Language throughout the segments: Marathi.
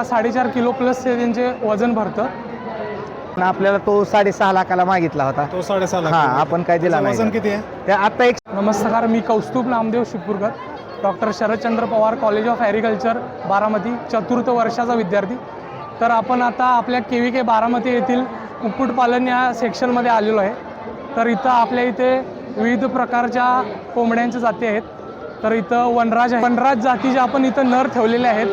साधारणतः 4.5 किलो प्लस ते त्यांचे वजन भरतं. पण आपल्याला तो 6.5 लाखाला मागितला होता. तो 6.5 लाख. हा, आपण काय दिला नाही. वजन किती आहे? ते आता एक नमस्कार, मी Kaustubh Namdev Shipurkar, doctor Sharadchandra Pawar college of agriculture Baramati, चतुर्थ वर्षाचा विद्यार्थी. तर आपण आता आपल्या KVK बारामती येथील कुक्कुटपालन या सेक्शनमध्ये आलेलो आहे. तर इथं आपल्या इथे विविध प्रकारच्या कोंबड्यांच्या जाती आहेत. तर इथं वनराज आहे. वनराज जातीचे आपण इथं नर ठेवलेले आहेत.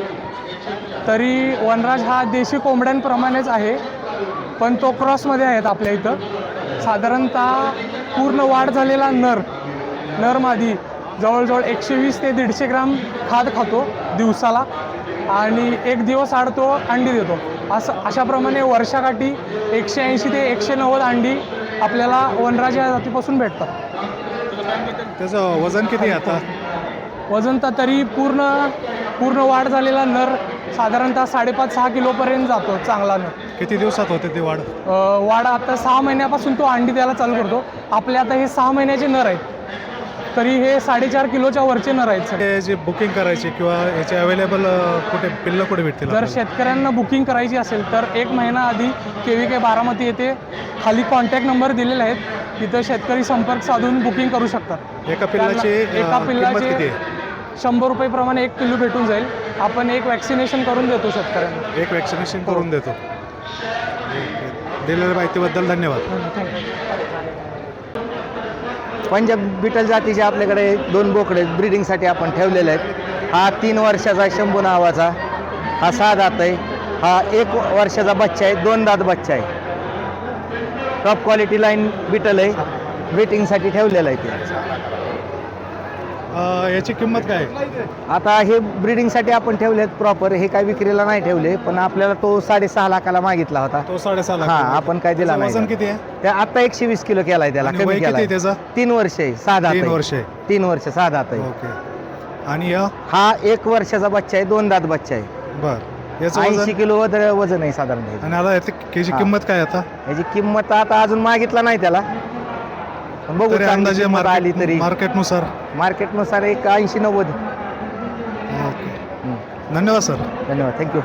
तरी वनराज हा देशी कोंबड्यांप्रमाणेच आहे, पण तो क्रॉसमध्ये आहेत आपल्या इथं. साधारणतः पूर्ण वाढ झालेला नर मादी जवळजवळ 120 ते 150 ग्राम खाद खातो दिवसाला आणि एक दिवस आड तो अंडी देतो. अशाप्रमाणे वर्षाकाठी 180 ते 190 अंडी आपल्याला वनराज या जातीपासून भेटतात. त्याचं वजन किती आहे आता? वजन तर तरी पूर्ण वाढ झालेला नर साधारणतः 5.5-6 किलोपर्यंत जातो चांगला नर. किती दिवसात होते ती वाढ? वाढ आता 6 महिन्यापासून तो अंडी द्यायला चालू करतो. आपले आता हे 6 महिन्याचे नर आहेत, तरी हे 4.5 किलोच्या वरचे नर आहेत सर. ते जी बुकिंग करायची किंवा याचे अवेलेबल पिल्लं कुठे भेटतील? जर शेतकऱ्यांना बुकिंग करायची असेल तर 1 महिना आधी KVK बारामती येथे खाली कॉन्टॅक्ट नंबर दिलेले आहेत, तिथं शेतकरी संपर्क साधून बुकिंग करू शकतात. एका पिल्लाची किंमत किती आहे? 100 रुपयेप्रमाणे 1 पिल्लू भेटून जाईल. आपण एक वॅक्सिनेशन करून देतो शेतकऱ्यांना. एक वॅक्सिनेशन करून देतो. दिलेल्या माहितीबद्दल धन्यवाद. पंजाब बिटल जातीचे आपल्याकडे 2 बोकडे ब्रीडिंगसाठी आपण ठेवलेले आहेत. हा 3 वर्षाचा शंभू नावाचा, हा 6 दात आहे. हा 1 वर्षाचा बच्चा आहे, 2 दात बच्चा आहे. टॉप क्वालिटी लाईन बिटल आहे, ब्रीडिंगसाठी ठेवलेलं आहे ते. याची किंमत काय आहे? आता हे ब्रीडिंगसाठी आपण ठेवले आहेत प्रॉपर, हे काय विक्रीला नाही ठेवले, पण आपल्याला तो 6.5 लाखाला मागितला होता. तो 6.5 लाख. हा, आपण काय दिला नाही. वजन किती आहे? ते आता 120 किलो केलाय त्याला, आणि कमी वय किती केलाय. आहे त्याचं? 3 वर्ष आहे, 6 दात 3 वर्ष आहे. 3 वर्ष 6 दात आहे. ओके. आणि हा 1 वर्षाचा बच्चा आहे, 2 दात बच्चा आहे. बर, याचं 80 वजन? किलो वजन आहे साधारण. आणि आता याची हा. किंमत काय आता? याची किंमत आता अजून मागितला नाही त्याला, पण बघू तरी चांगली अंदाजे किंमत आली तरी मार्केटनुसार. मार्केटनुसार एक 80-90. ओके. धन्यवाद सर. धन्यवाद, थँक्यू.